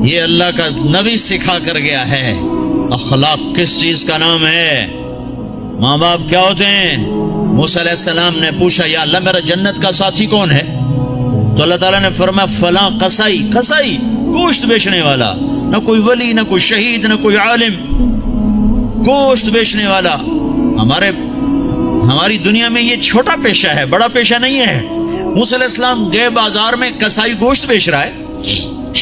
یہ اللہ کا نبی سکھا کر گیا ہے۔ اخلاق کس چیز کا نام ہے؟ ماں باپ کیا ہوتے ہیں؟ موسیٰ علیہ السلام نے پوچھا یا اللہ میرا جنت کا ساتھی کون ہے؟ تو اللہ تعالیٰ نے فرمایا فلاں قصائی، قصائی گوشت بیچنے والا، نہ کوئی ولی، نہ کوئی شہید، نہ کوئی عالم، گوشت بیچنے والا۔ ہماری دنیا میں یہ چھوٹا پیشہ ہے، بڑا پیشہ نہیں ہے۔ موسیٰ علیہ السلام گئے بازار میں، قصائی گوشت بیچ رہا ہے۔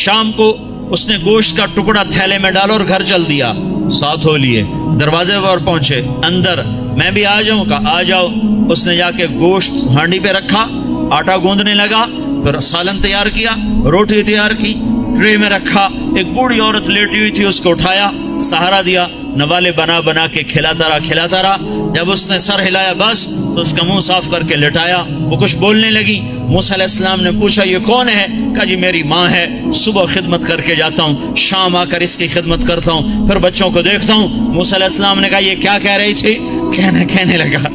شام کو اس نے گوشت کا ٹکڑا تھیلے میں ڈالا اور گھر چل دیا، ساتھ ہو لیے، دروازے پر پہنچے، اندر میں بھی آ جاؤں؟ کہا آ جاؤ۔ اس نے جا کے گوشت ہانڈی پہ رکھا، آٹا گوندنے لگا، پھر سالن تیار کیا، روٹی تیار کی، ٹرے میں رکھا۔ ایک بوڑھی عورت لیٹی ہوئی تھی، اس کو اٹھایا، سہارا دیا، نوالے بنا بنا کے کھلاتا رہا۔ جب اس نے سر ہلایا بس تو اس کا منہ صاف کر کے لٹایا، وہ کچھ بولنے لگی۔ موسیٰ علیہ السلام نے پوچھا یہ کون ہے؟ کہا جی میری ماں ہے، صبح خدمت کر کے جاتا ہوں، شام آ کر اس کی خدمت کرتا ہوں، پھر بچوں کو دیکھتا ہوں۔ موسیٰ علیہ السلام نے کہا یہ کیا کہہ رہی تھی؟ کہنے لگا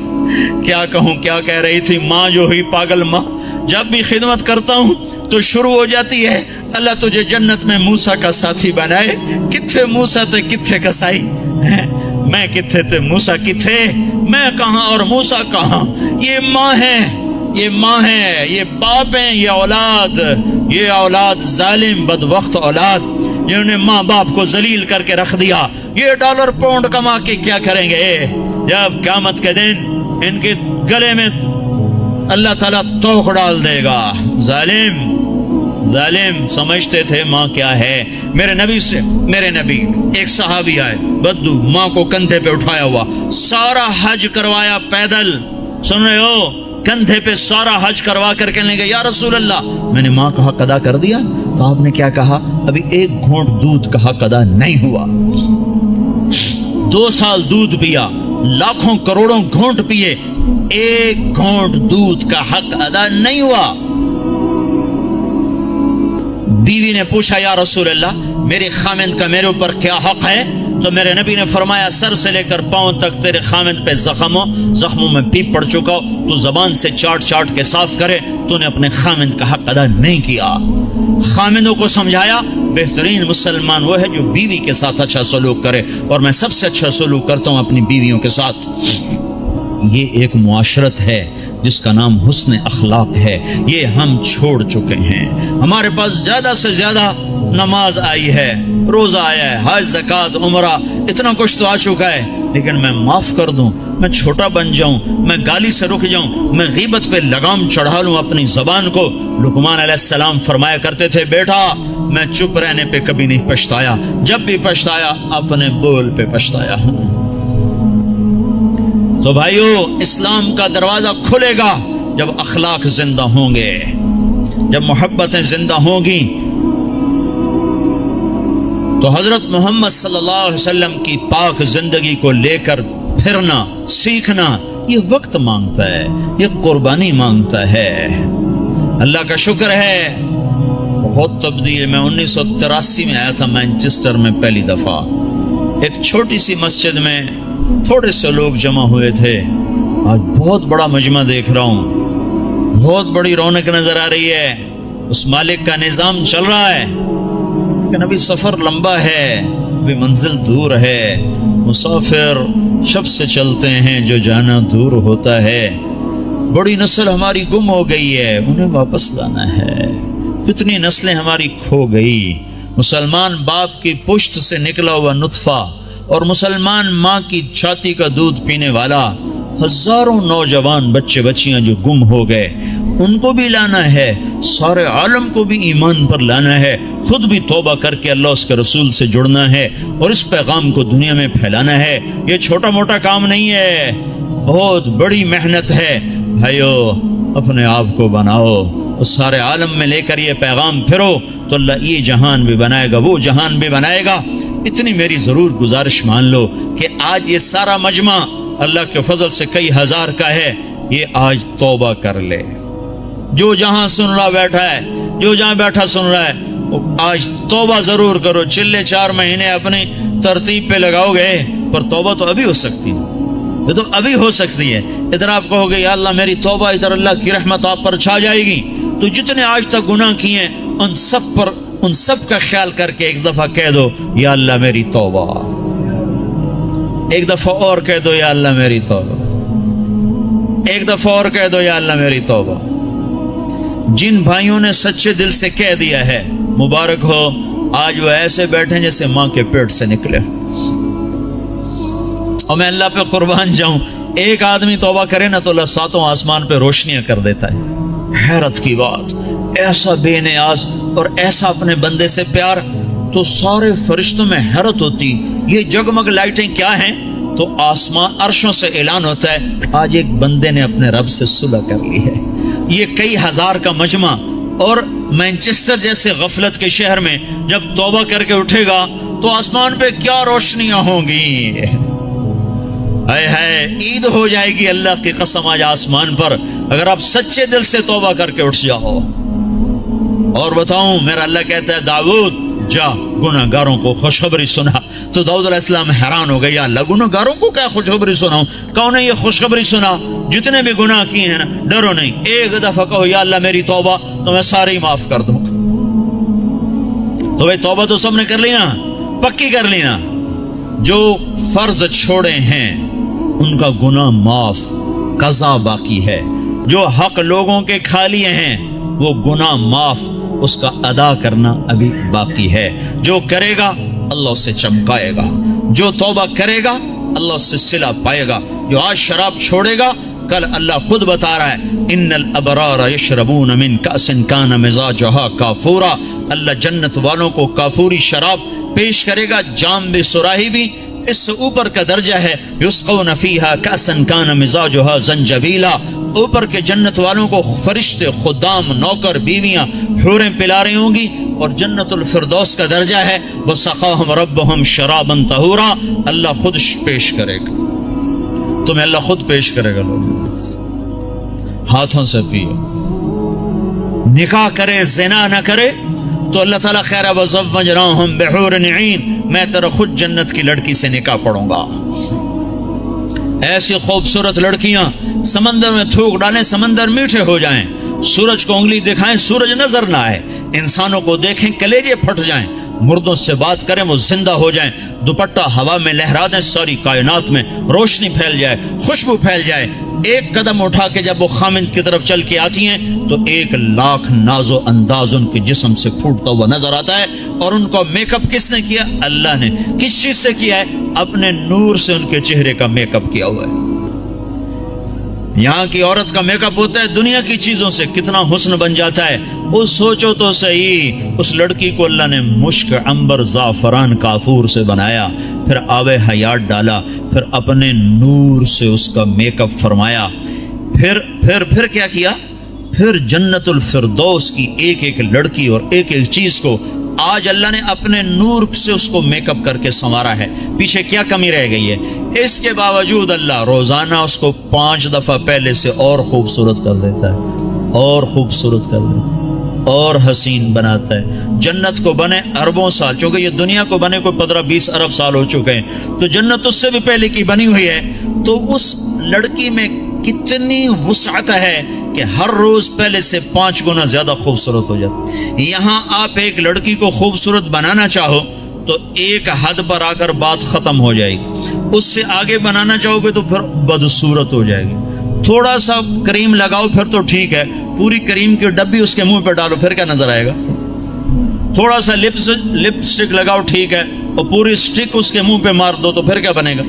کیا کہوں، کیا کہہ رہی تھی؟ ماں جو ہوئی پاگل ماں، جب بھی خدمت کرتا ہوں تو شروع ہو جاتی ہے اللہ تجھے جنت میں موسیٰ کا ساتھی بنائے۔ کتھے موسیٰ تے کتھے قصائی، میں کتھے تے موسیٰ کتھے، میں کہاں اور موسیٰ کہاں؟ یہ ماں ہے، یہ ماں ہے، یہ باپ ہیں، یہ اولاد ظالم بد وقت اولاد جنہوں نے ماں باپ کو ذلیل کر کے رکھ دیا۔ یہ ڈالر پاؤنڈ کما کے کیا کریں گے؟ جب قیامت کے دن ان کے گلے میں اللہ تعالیٰ توق ڈال دے گا۔ ظالم سمجھتے تھے ماں کیا ہے۔ میرے نبی ایک صحابی آئے، بدو، ماں کو کندھے پہ اٹھایا ہوا، سارا حج کروایا پیدل، سن رہے ہو، کندھے پہ سارا حج کروا کر کہنے گے یا رسول اللہ میں نے ماں کا حق ادا کر دیا؟ تو آپ نے کیا کہا؟ ابھی ایک گھونٹ دودھ کا حق ادا نہیں ہوا۔ 2 سال دودھ پیا، لاکھوں کروڑوں گھونٹ پیے، ایک گھونٹ دودھ کا حق ادا نہیں ہوا۔ بیوی نے پوچھا یا رسول اللہ میرے خامند کا میرے اوپر کیا حق ہے؟ تو میرے نبی نے فرمایا سر سے لے کر پاؤں تک تیرے خامند پہ زخموں میں پیپ پڑ چکا ہو، تو زبان سے چاٹ کے صاف کرے، تو نے اپنے خامند کا حق ادا نہیں کیا۔ خامندوں کو سمجھایا بہترین مسلمان وہ ہے جو بیوی کے ساتھ اچھا سلوک کرے، اور میں سب سے اچھا سلوک کرتا ہوں اپنی بیویوں کے ساتھ۔ یہ ایک معاشرت ہے جس کا نام حسن اخلاق ہے، یہ ہم چھوڑ چکے ہیں۔ ہمارے پاس زیادہ سے زیادہ نماز آئی ہے، روزہ آیا ہے، حج، زکوٰۃ، عمرہ، اتنا کچھ تو آ چکا ہے، لیکن میں معاف کر دوں، میں چھوٹا بن جاؤں، میں گالی سے رک جاؤں، میں غیبت پہ لگام چڑھا لوں اپنی زبان کو۔ لقمان علیہ السلام فرمایا کرتے تھے بیٹا میں چپ رہنے پہ کبھی نہیں پچھتایا، جب بھی پچھتایا اپنے بول پہ پچھتایا ہوں۔ تو بھائیو اسلام کا دروازہ کھلے گا جب اخلاق زندہ ہوں گے، جب محبتیں زندہ ہوں گی۔ تو حضرت محمد صلی اللہ علیہ وسلم کی پاک زندگی کو لے کر پھرنا، سیکھنا، یہ وقت مانگتا ہے، یہ قربانی مانگتا ہے۔ اللہ کا شکر ہے بہت تبدیل۔ میں 1983 میں آیا تھا مانچسٹر میں پہلی دفعہ، ایک چھوٹی سی مسجد میں تھوڑے سے لوگ جمع ہوئے تھے، آج بہت بڑا مجمع دیکھ رہا ہوں، بہت بڑی رونق نظر آ رہی ہے، اس مالک کا نظام چل رہا ہے، لیکن ابھی سفر لمبا ہے، ابھی منزل دور ہے۔ مسافر شب سے چلتے ہیں جو جانا دور ہوتا ہے۔ بڑی نسل ہماری گم ہو گئی ہے، انہیں واپس لانا ہے۔ کتنی نسلیں ہماری کھو گئی۔ مسلمان باپ کی پشت سے نکلا ہوا نطفہ اور مسلمان ماں کی چھاتی کا دودھ پینے والا، ہزاروں نوجوان بچے بچیاں جو گم ہو گئے، ان کو بھی لانا ہے، سارے عالم کو بھی ایمان پر لانا ہے، خود بھی توبہ کر کے اللہ اس کے رسول سے جڑنا ہے اور اس پیغام کو دنیا میں پھیلانا ہے۔ یہ چھوٹا موٹا کام نہیں ہے، بہت بڑی محنت ہے۔ بھائیو اپنے آپ کو بناؤ، اس سارے عالم میں لے کر یہ پیغام پھرو تو اللہ یہ جہان بھی بنائے گا، وہ جہان بھی بنائے گا۔ اتنی میری ضرور گزارش مان لو کہ آج یہ سارا مجمع اللہ کے فضل سے کئی ہزار کا ہے، یہ آج توبہ کر لے۔ جو جہاں سن رہا بیٹھا ہے، جو جہاں بیٹھا سن رہا ہے، آج توبہ ضرور کرو۔ چلے 4 مہینے اپنی ترتیب پہ لگاؤ گے، پر توبہ تو ابھی ہو سکتی ہے، یہ تو ابھی ہو سکتی ہے۔ ادھر آپ کہو گے یا اللہ میری توبہ، ادھر اللہ کی رحمت آپ پر چھا جائے گی، تو جتنے آج تک گناہ کیے ان ان سب کا خیال کر کے ایک دفعہ کہہ دو یا اللہ میری توبہ، ایک دفعہ اور کہہ دو یا اللہ میری توبہ، ایک دفعہ اور کہہ دو یا اللہ میری توبہ۔ جن بھائیوں نے سچے دل سے کہہ دیا ہے مبارک ہو، آج وہ ایسے بیٹھے جیسے ماں کے پیٹ سے نکلے۔ اور میں اللہ پہ قربان جاؤں، ایک آدمی توبہ کرے نا تو اللہ ساتوں آسمان پہ روشنیاں کر دیتا ہے۔ حیرت کی بات، ایسا بے نیاز اور ایسا اپنے بندے سے پیار، تو سارے فرشتوں میں حیرت ہوتی یہ جگمگ لائٹیں کیا ہیں؟ تو آسمان عرشوں سے اعلان ہوتا ہے آج ایک بندے نے اپنے رب سے صلح کر لی ہے۔ یہ کئی ہزار کا مجمع، اور مینچسٹر جیسے غفلت کے شہر میں جب توبہ کر کے اٹھے گا تو آسمان پہ کیا روشنیاں ہوں گی، اے ہے عید ہو جائے گی اللہ کی قسم آج آسمان پر، اگر آپ سچے دل سے توبہ کر کے اٹھ جاؤ۔ اور بتاؤں، میرا اللہ کہتا ہے داؤد جا گناہ گاروں کو خوشخبری سنا، تو داؤد علیہ السلام حیران ہو گئے، یا اللہ گناہ گاروں کو کیا خوشخبری سناؤں؟ کہو نے یہ خوشخبری سنا، جتنے بھی گناہ کیے ہیں نا ڈرو نہیں، ایک دفعہ کہو یا اللہ میری توبہ تو میں سارے ہی معاف کر دوں گا۔ تو بھائی توبہ تو سب نے کر لی نا، پکی کر لی نا۔ جو فرض چھوڑے ہیں ان کا گناہ معاف، قضا باقی ہے۔ جو حق لوگوں کے کھا لیے ہیں وہ گناہ معاف، اس کا ادا کرنا ابھی باقی ہے۔ جو کرے گا اللہ اسے چمکائے گا، جو توبہ کرے گا اللہ اس سے صلہ پائے گا۔ جو آج شراب چھوڑے گا کل اللہ خود بتا رہا ہے ان الابرار یشربون من کأس کان مزاجہا کافورا، اللہ جنت والوں کو کافوری شراب پیش کرے گا، جام بھی سراہی بھی، اس سے اوپر کا درجہ ہے یسقون فیہا کأسا کان مزاجہا زنجبیلا، اوپر کے جنت والوں کو فرشتے، خدام، نوکر، بیویاں، حوریں پلا رہی ہوں گی، اور جنت الفردوس کا درجہ ہے وسقاہم ربہم شرابا طہورا، اللہ خود پیش کرے گا تمہیں، اللہ خود پیش کرے گا، لوگ ہاتھوں سے پیو۔ نکاح کرے زنا نہ کرے تو اللہ تعالیٰ خیر وزوجناہم بحور عین، میں تیرا خود جنت کی لڑکی سے نکاح پڑھوں گا۔ ایسی خوبصورت لڑکیاں سمندر میں تھوک ڈالیں، سمندر میٹھے ہو جائیں، سورج کو انگلی دکھائیں سورج نظر نہ آئے، انسانوں کو دیکھیں کلیجے پھٹ جائیں، مردوں سے بات کریں وہ زندہ ہو جائیں، دوپٹہ ہوا میں لہرا دیں، ساری کائنات میں روشنی پھیل جائے، خوشبو پھیل جائے۔ ایک قدم اٹھا کے جب وہ خامند کی طرف چل کے آتی ہیں تو 1,00,000 ناز و انداز ان کے جسم سے پھوٹتا ہوا نظر آتا ہے، اور ان کو میک اپ کس نے کیا؟ اللہ نے۔ کس چیز سے کیا ہے؟ اپنے نور سے ان کے چہرے کا میک اپ کیا ہوا ہے۔ یہاں کی عورت کا میک اپ ہوتا ہے دنیا کی چیزوں سے، کتنا حسن بن جاتا ہے۔ وہ سوچو تو صحیح، اس لڑکی کو اللہ نے مشک، عنبر، زعفران، کافور سے بنایا، پھر آب حیات ڈالا، پھر اپنے نور سے اس کا میک اپ فرمایا، پھر کیا کیا؟ پھر جنت الفردوس کی ایک ایک لڑکی اور ایک ایک چیز کو آج اللہ نے اپنے نور سے اس کو میک اپ کر کے سنوارا ہے۔ پیچھے کیا کمی رہ گئی ہے؟ اس کے باوجود اللہ روزانہ اس کو 5 دفعہ پہلے سے اور خوبصورت کر دیتا ہے، اور خوبصورت کر دیتا ہے، اور حسین بناتا ہے۔ جنت کو بنے اربوں سال، چونکہ یہ دنیا کو بنے کوئی 15-20 ارب سال ہو چکے ہیں، تو جنت اس سے بھی پہلے کی بنی ہوئی ہے۔ تو اس لڑکی میں کتنی وسعت ہے کہ ہر روز پہلے سے 5 گنا زیادہ خوبصورت ہو جاتی۔ یہاں آپ ایک لڑکی کو خوبصورت بنانا چاہو تو ایک حد پر آ کر بات ختم ہو جائے گی، اس سے آگے بنانا چاہو گے تو پھر بدصورت ہو جائے گی۔ تھوڑا سا کریم لگاؤ پھر تو ٹھیک ہے، پوری کریم کی ڈبی اس کے منہ پہ ڈالو پھر کیا نظر آئے گا؟ تھوڑا سا لپ سٹک لگاؤ ٹھیک ہے، اور پوری سٹک اس کے منہ پہ مار دو تو پھر کیا بنے گا؟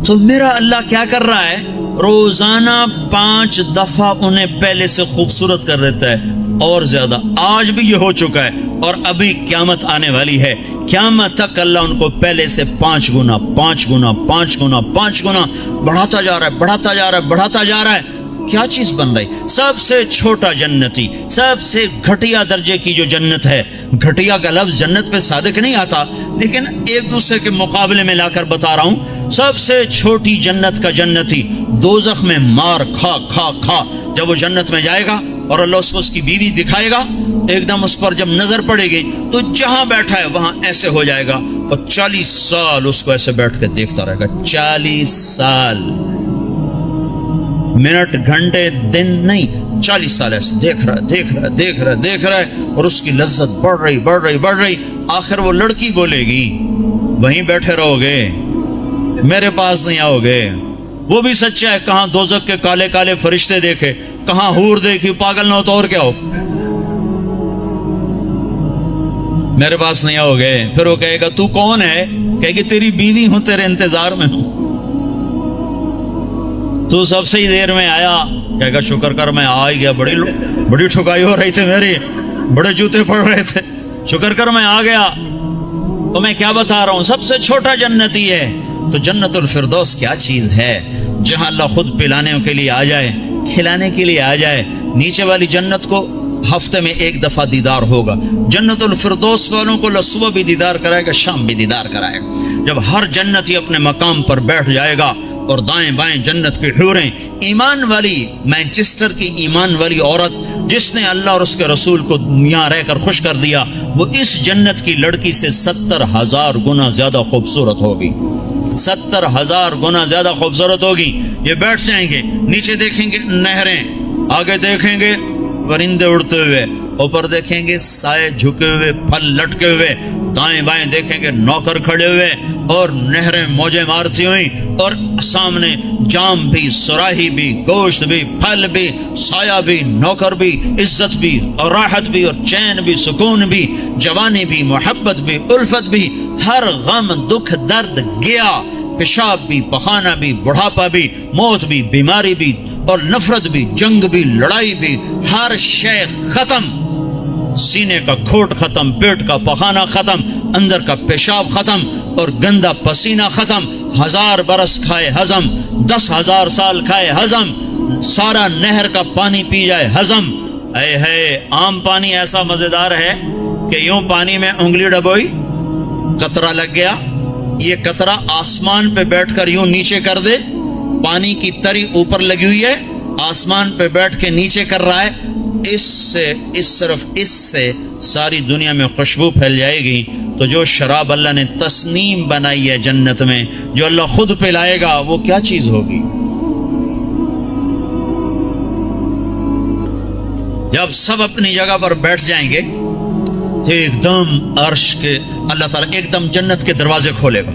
تو میرا اللہ کیا کر رہا ہے؟ روزانہ 5 دفعہ انہیں پہلے سے خوبصورت کر دیتا ہے، اور زیادہ۔ آج بھی یہ ہو چکا ہے، اور ابھی قیامت آنے والی ہے، قیامت تک اللہ ان کو پہلے سے 5 گنا 5 گنا 5 گنا 5 گنا بڑھاتا جا رہا ہے، بڑھاتا جا رہا ہے، بڑھاتا جا رہا ہے۔ کیا چیز بن رہی؟ سب سے چھوٹا جنتی، سب سے گھٹیا درجے کی جو جنت ہے، گھٹیا کا لفظ جنت پہ صادق نہیں آتا، لیکن ایک دوسرے کے مقابلے میں لا کر بتا رہا ہوں، سب سے چھوٹی جنت کا جنتی دوزخ میں مار کھا کھا کھا جب وہ جنت میں جائے گا اور اللہ اس کو اس کی بیوی دکھائے گا، ایک دم اس پر جب نظر پڑے گی تو جہاں بیٹھا ہے وہاں ایسے ہو جائے گا، اور 40 سال اس کو ایسے بیٹھ کے دیکھتا رہے گا۔ 40 سال، منٹ، گھنٹے، دن نہیں، 40 سال ایسے دیکھ رہا ہے اور اس کی لذت بڑھ رہی. آخر وہ لڑکی بولے گی وہیں بیٹھے رہو گے, میرے پاس نہیں آؤ گے. وہ بھی سچا ہے, کہاں دوزخ کے کالے کالے فرشتے دیکھے, کہاں حور دیکھی, پاگل نہ ہو تو اور کیا ہو, میرے پاس نہیں آؤ گے. پھر وہ کہے گا تو کون ہے, کہے گی تیری بیوی ہوں, تیرے انتظار میں ہوں, تو سب سے ہی دیر میں آیا. کہے گا شکر کر میں آ ہی گیا, بڑی ٹھکائی ہو رہی تھی میری, بڑے جوتے پڑ رہے تھے, شکر کر میں آ گیا. تو میں کیا بتا رہا ہوں, سب سے چھوٹا جنتی ہے. تو جنت الفردوس کیا چیز ہے جہاں اللہ خود پلانے کے لیے آ جائے, کھلانے کے لیے آ جائے. نیچے والی جنت کو ہفتے میں 1 دفعہ دیدار ہوگا. جنت الفردوس والوں کو صبح بھی دیدار کرائے گا, شام بھی دیدار کرائے گا. جب ہر جنتی اپنے مقام پر بیٹھ جائے گا اور دائیں بائیں جنت کی حوریں, ایمان والی, مانچسٹر کی ایمان والی عورت جس نے اللہ اور اس کے رسول کو یہاں رہ کر خوش کر دیا, وہ اس جنت کی لڑکی سے 70,000 گنا زیادہ خوبصورت ہوگی. 70,000 گنا زیادہ خوبصورت ہوگی. یہ بیٹھ جائیں گے, نیچے دیکھیں گے نہریں, آگے دیکھیں گے پرندے اڑتے ہوئے, اوپر دیکھیں گے سائے جھکے ہوئے, پھل لٹکے ہوئے, دائیں بائیں دیکھیں گے نوکر کھڑے ہوئے اور نہریں موجیں مارتی ہوئی, اور سامنے جام بھی, سراہی بھی, گوشت بھی, پھل بھی, سایہ بھی, نوکر بھی, عزت بھی, اور راحت بھی, اور چین بھی, سکون بھی, جوانی بھی, محبت بھی, الفت بھی. ہر غم دکھ درد گیا, پیشاب بھی, پخانہ بھی, بڑھاپا بھی, موت بھی, بیماری بھی, اور نفرت بھی, جنگ بھی, لڑائی بھی, ہر شے ختم. سینے کا کھوٹ ختم, پیٹ کا پخانہ ختم, اندر کا پیشاب ختم, اور گندا پسینہ ختم. 1000 برس کھائے ہضم, 10,000 سال کھائے ہضم, سارا نہر کا پانی پی جائے ہضم. اے ہے عام پانی ایسا مزیدار ہے کہ یوں پانی میں انگلی ڈبوئی, قطرہ لگ گیا, یہ قطرہ آسمان پہ بیٹھ کر یوں نیچے کر دے, پانی کی تری اوپر لگی ہوئی ہے, آسمان پہ بیٹھ کے نیچے کر رہا ہے, صرف اس سے ساری دنیا میں خوشبو پھیل جائے گی. تو جو شراب اللہ نے تسنیم بنائی ہے جنت میں, جو اللہ خود پلائے گا, وہ کیا چیز ہوگی. جب سب اپنی جگہ پر بیٹھ جائیں گے تو ایک دم عرش کے اللہ تعالیٰ ایک دم جنت کے دروازے کھولے گا,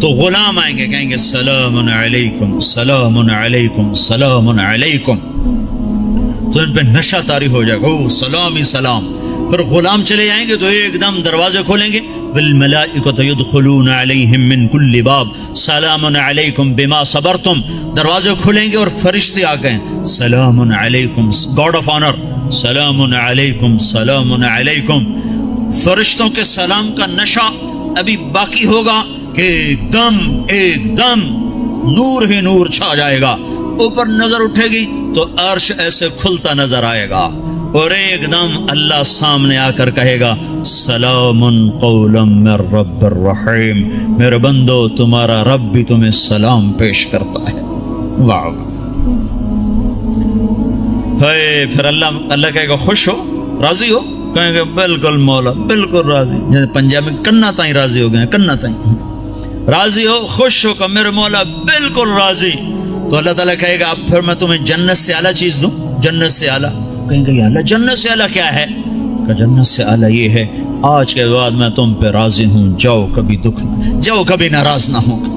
تو غلام آئیں گے, کہیں گے سلام علیکم, سلام علیکم, سلام علیکم. تو ان پہ نشہ طاری ہو جائے گا, سلام ہی سلام. پھر غلام چلے جائیں گے تو ایک دم دروازے کھولیں گے, والملائکۃ یدخلون علیہم من کل باب سلام علیکم بما صبرتم. دروازے کھلیں گے اور فرشتے آ گئے, سلام علیکم, گاڈ آف آنر, سلام علیکم, سلام علیکم. فرشتوں کے سلام کا نشہ ابھی باقی ہوگا کہ ایک دم نور ہی نور چھا جائے گا. اوپر نظر اٹھے گی تو عرش ایسے کھلتا نظر آئے گا, اور ایک دم اللہ سامنے آ کر کہے گا سلام قولا من رب الرحیم, میرے بندو تمہارا رب بھی تمہیں سلام پیش کرتا ہے. واہ. پھر اللہ کہے گا خوش ہو, راضی ہو, کہیں گے بالکل مولا, بالکل راضی. جیسے پنجاب میں کنا تائیں راضی ہو گئے, کنا تائیں راضی ہو, خوش ہو کہ میرے مولا بالکل راضی. تو اللہ تعالیٰ کہے گا اب پھر میں تمہیں جنت سے اعلیٰ چیز دوں, جنت سے اعلیٰ. کہیں گے یا اللہ جنت سے اعلیٰ کیا ہے, کہ جنت سے اعلیٰ یہ ہے آج کے بعد میں تم پہ راضی ہوں, جاؤ کبھی دکھ نہ, جاؤ کبھی ناراض نہ ہوں.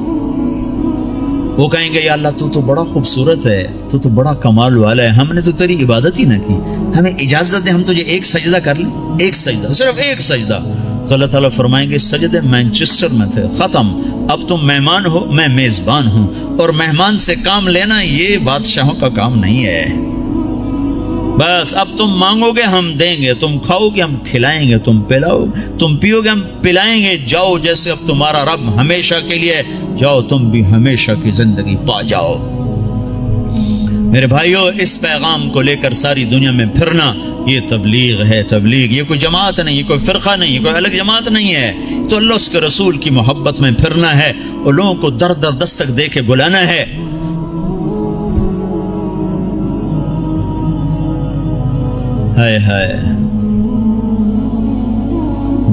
وہ کہیں گے یا اللہ تو بڑا خوبصورت ہے, تو بڑا کمال والا ہے, ہم نے تو تیری عبادت ہی نہ کی, ہمیں اجازت دے ہم تجھے ایک سجدہ کر لیں, ایک سجدہ, صرف ایک سجدہ. تو اللہ تعالیٰ فرمائیں گے سجدے مانچسٹر میں تھے, ختم, اب تم مہمان ہو, میں میزبان ہوں, اور مہمان سے کام لینا یہ بادشاہوں کا کام نہیں ہے. بس اب تم مانگو گے ہم دیں گے, تم کھاؤ گے ہم کھلائیں گے, تم پلاؤ, تم پیو گے ہم پلائیں گے. جاؤ جیسے اب تمہارا رب ہمیشہ کے لیے, جاؤ تم بھی ہمیشہ کی زندگی پا جاؤ. میرے بھائیو, اس پیغام کو لے کر ساری دنیا میں پھرنا یہ تبلیغ ہے. تبلیغ یہ کوئی جماعت نہیں, یہ کوئی فرقہ نہیں, یہ کوئی الگ جماعت نہیں ہے. تو اللہ اس کے رسول کی محبت میں پھرنا ہے, اور لوگوں کو در در دستک دے کے بلانا ہے. ہائے ہائے,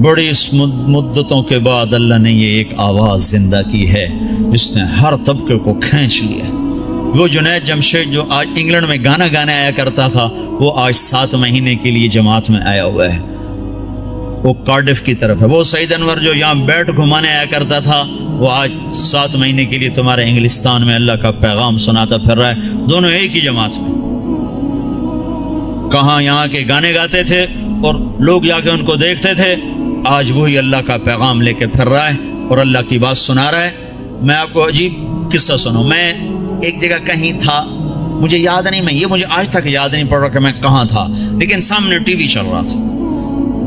بڑی مدتوں کے بعد اللہ نے یہ ایک آواز زندہ کی ہے جس نے ہر طبقے کو کھینچ لیا, وہ جنید جمشید جو آج انگلینڈ میں گانا گانے آیا کرتا تھا، وہ آج 7 مہینے کے لیے جماعت میں آیا ہوا ہے، وہ کارڈف کی طرف ہے۔ وہ سعید انور جو یہاں بیٹ گھمانے آیا کرتا تھا، وہ آج 7 مہینے کے لیے تمہارے انگلستان میں اللہ کا پیغام سناتا پھر رہا ہے، دونوں ایک ہی جماعت میں۔ کہاں یہاں کے گانے گاتے تھے اور لوگ جا کے ان کو دیکھتے تھے، آج وہی اللہ کا پیغام لے کے پھر رہا ہے اور اللہ کی بات سنا رہا ہے۔ میں آپ کو عجیب قصہ سنوں، میں ایک جگہ کہیں تھا، مجھے یاد نہیں، مجھے آج تک یاد نہیں پڑ رہا کہ میں کہاں تھا، لیکن سامنے ٹی وی چل رہا تھا،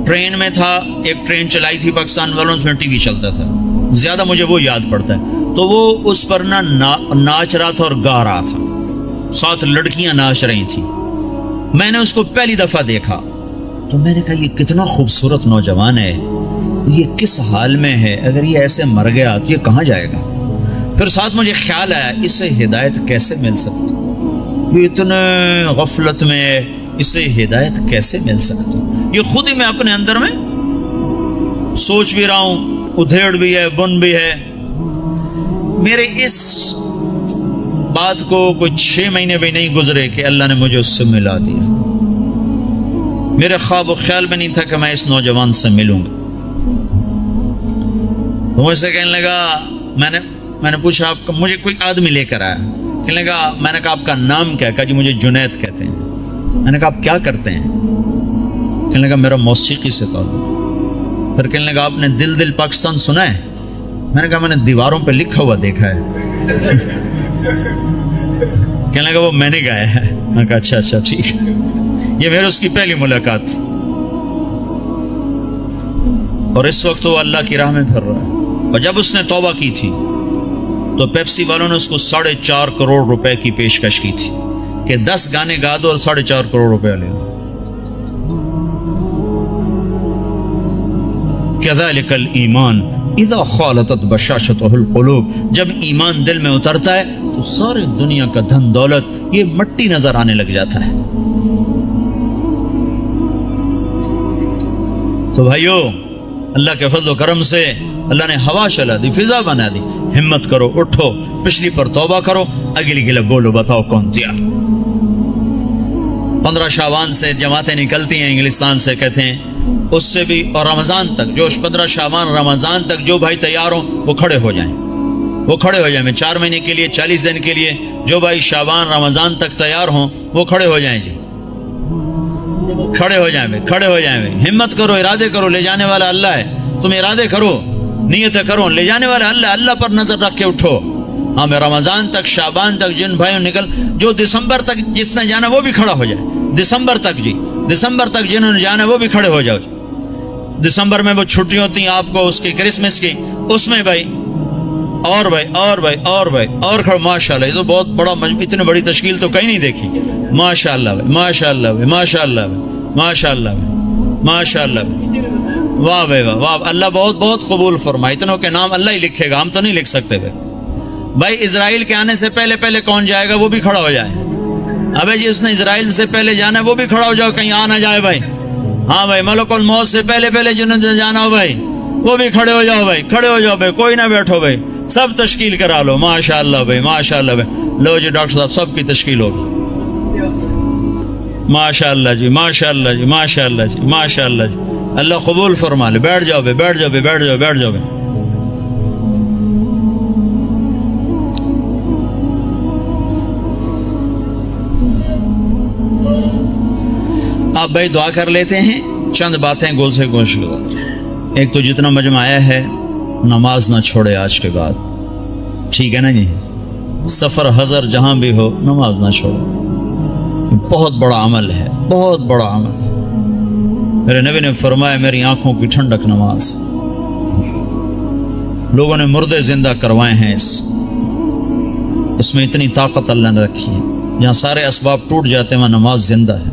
ٹرین میں تھا، ایک ٹرین چلائی تھی پاکستان والوں، اس میں ٹی وی چلتا تھا، زیادہ مجھے وہ یاد پڑتا ہے۔ تو وہ اس پر ناچ رہا تھا اور گا رہا تھا، 7 لڑکیاں ناچ رہی تھیں۔ میں نے اس کو پہلی دفعہ دیکھا تو میں نے کہا یہ کتنا خوبصورت نوجوان ہے، یہ کس حال میں ہے، اگر یہ ایسے مر گیا تو یہ کہاں جائے گا؟ پھر ساتھ مجھے خیال آیا اسے ہدایت کیسے مل سکتی، یہ اتنے غفلت میں ہے، اسے ہدایت کیسے مل سکتی؟ یہ خود ہی میں اپنے اندر میں سوچ بھی رہا ہوں، ادھیڑ بھی ہے، بن بھی ہے۔ میرے اس بات کو کوئی 6 مہینے بھی نہیں گزرے کہ اللہ نے مجھے اس سے ملا دیا۔ میرے خواب و خیال میں نہیں تھا کہ میں اس نوجوان سے ملوں گا۔ تو مجھ سے کہنے لگا، میں نے پوچھا آپ کا، مجھے کوئی آدمی لے کر آیا، کہنے لگا، میں نے کہا آپ کا نام کیا؟ کہا جی مجھے جنید کہتے ہیں۔ میں نے کہا آپ کیا کرتے ہیں؟ کہنے لگا میرا موسیقی سے تعلق۔ پھر کہنے لگا آپ نے دل دل پاکستان سنا ہے؟ میں نے کہا میں نے دیواروں پہ لکھا ہوا دیکھا ہے۔ کہنے لگا وہ میں نے گایا ہے۔ میں نے کہا اچھا ٹھیک ہے۔ یہ میرے اس کی پہلی ملاقات تھی، اور اس وقت وہ اللہ کی راہ میں پھر رہا ہے۔ اور جب اس نے توبہ کی تھی تو پیپسی والوں نے اس کو 4.5 کروڑ روپے کی پیشکش کی تھی کہ 10 گانے گا دو اور 4.5 کروڑ روپے لے لو۔ کذالک الایمان اذا خالطت بشاشتہ القلوب، جب ایمان دل میں اترتا ہے تو سارے دنیا کا دھن دولت یہ مٹی نظر آنے لگ جاتا ہے۔ تو بھائیو، اللہ کے فضل و کرم سے اللہ نے ہوا چلا دی، فضا بنا دی، ہمت کرو، اٹھو، پچھلی پر توبہ کرو، اگلی کے لیے بولو، بتاؤ کون تیار۔ 15 شعبان سے جماعتیں نکلتی ہیں انگلستان سے، کہتے ہیں اس سے بھی، اور رمضان تک، جو 15 شعبان رمضان تک جو بھائی تیار ہوں وہ کھڑے ہو جائیں، وہ کھڑے ہو جائیں۔ میں 4 مہینے کے لیے 40 دن کے لیے جو بھائی شعبان رمضان تک تیار ہوں وہ کھڑے ہو جائیں جی، کھڑے ہو جائیں بھائی، کھڑے ہو جائیں بھائی، ہمت کرو، ارادے کرو، لے جانے والا اللہ ہے، تم ارادے کرو، نیتیں کرو، لے جانے والا اللہ، اللہ پر نظر رکھ کے اٹھو۔ ہاں میں رمضان تک، شعبان تک جن بھائیوں نکل، جو دسمبر تک جس نے جانا وہ بھی کھڑا ہو جائے، دسمبر تک جی، دسمبر تک جنہوں نے جانا وہ بھی کھڑے ہو جاؤ۔ دسمبر میں وہ چھٹی ہوتی ہیں آپ کو اس کی کرسمس کی، اس میں بھائی اور بھائی اور بھائی اور بھائی اور کھڑے، ماشاءاللہ، یہ تو بہت بڑا، اتنی بڑی تشکیل تو کہیں نہیں دیکھی، ماشاءاللہ بھائی، ماشاءاللہ بھائی، ماشاءاللہ بھائی، ماشاءاللہ بھائی، ماشاءاللہ بھائی، واہ بھائی واہ واہ، اللہ بہت بہت قبول فرمائے، اتنوں کے نام اللہ ہی لکھے گا، ہم تو نہیں لکھ سکتے بھائی۔ بھائی اسرائیل کے آنے سے پہلے پہلے کون جائے گا وہ بھی کھڑا ہو جائے، ابے جس نے اسرائیل سے پہلے جانا ہے وہ بھی کھڑا ہو جاؤ، کہیں آ نہ جائے بھائی۔ ہاں بھائی، ملک الموت سے پہلے پہلے جنہوں نے جانا ہو بھائی وہ بھی کھڑے ہو جاؤ بھائی، کھڑے ہو جاؤ بھائی، کوئی نہ بیٹھو بھائی، سب تشکیل کرا لو، ماشاءاللہ بھائی، ماشاءاللہ بھائی، لو جی ڈاکٹر صاحب سب کی تشکیل ہوگی، ماشاءاللہ جی، ماشاءاللہ جی، ماشاءاللہ جی، ماشاءاللہ جی، اللہ قبول فرما لے۔ بیٹھ جاؤ بھائی، بیٹھ جاؤ بھائی، بیٹھ جاؤ، بیٹھ جاؤ بھائی۔ آپ بھائی دعا کر لیتے ہیں، چند باتیں گول سے گوش گزار۔ ایک تو جتنا مجمع آیا ہے نماز نہ چھوڑے آج کے بعد، ٹھیک ہے نا جی؟ سفر حضر جہاں بھی ہو نماز نہ چھوڑو، بہت بڑا عمل ہے، بہت بڑا عمل ہے۔ میرے نبی نے فرمایا میری آنکھوں کی ٹھنڈک نماز، لوگوں نے مردے زندہ کروائے ہیں، اس میں اتنی طاقت اللہ نے رکھی ہے، جہاں سارے اسباب ٹوٹ جاتے ہیں وہاں نماز زندہ ہے۔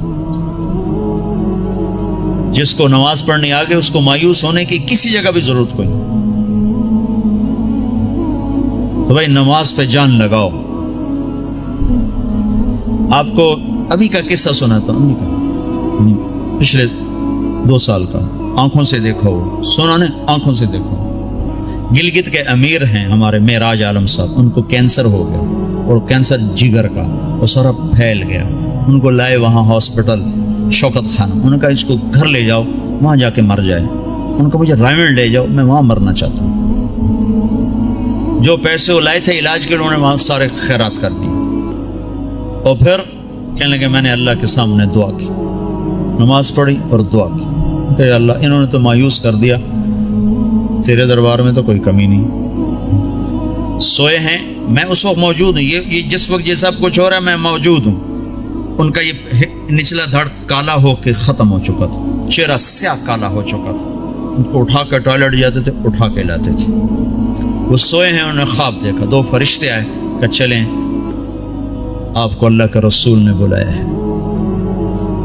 جس کو نماز پڑھنی آگے اس کو مایوس ہونے کی کسی جگہ بھی ضرورت کوئی نہیں، تو بھائی نماز پہ جان لگاؤ۔ آپ کو ابھی کا قصہ سنا تھا، پچھلے 2 سال کا، آنکھوں سے دیکھو، سنا نے آنکھوں سے دیکھو۔ گلگت کے امیر ہیں ہمارے معراج عالم صاحب، ان کو کینسر ہو گیا، اور کینسر جگر کا، وہ سارا پھیل گیا. ان کو لائے وہاں ہاسپٹل شوکت خانہ. انہوں نے کہا اس کو گھر لے جاؤ، وہاں جا کے مر جائے. ان کو مجھے رائمنڈ لے جاؤ، میں وہاں مرنا چاہتا ہوں. جو پیسے وہ لائے تھے علاج کے انہوں نے وہاں سارے خیرات کر دی. اور پھر کہنے لگے میں نے اللہ کے سامنے دعا کی، نماز پڑھی اور دعا کی کہ اللہ انہوں نے تو مایوس کر دیا، تیرے دربار میں تو کوئی کمی نہیں. سوئے ہیں، میں اس وقت موجود ہوں، یہ جس وقت یہ سب کچھ ہو رہا ہے میں موجود ہوں. ان کا یہ نچلا دھڑ کالا ہو کے ختم ہو چکا تھا، چہرہ سیاہ کالا ہو چکا تھا. ان کو اٹھا کے ٹوائلٹ جاتے تھے، اٹھا کے لاتے تھے. وہ سوئے ہیں، انہوں نے خواب دیکھا، دو فرشتے آئے کہ چلیں آپ کو اللہ کے رسول نے بلایا ہے.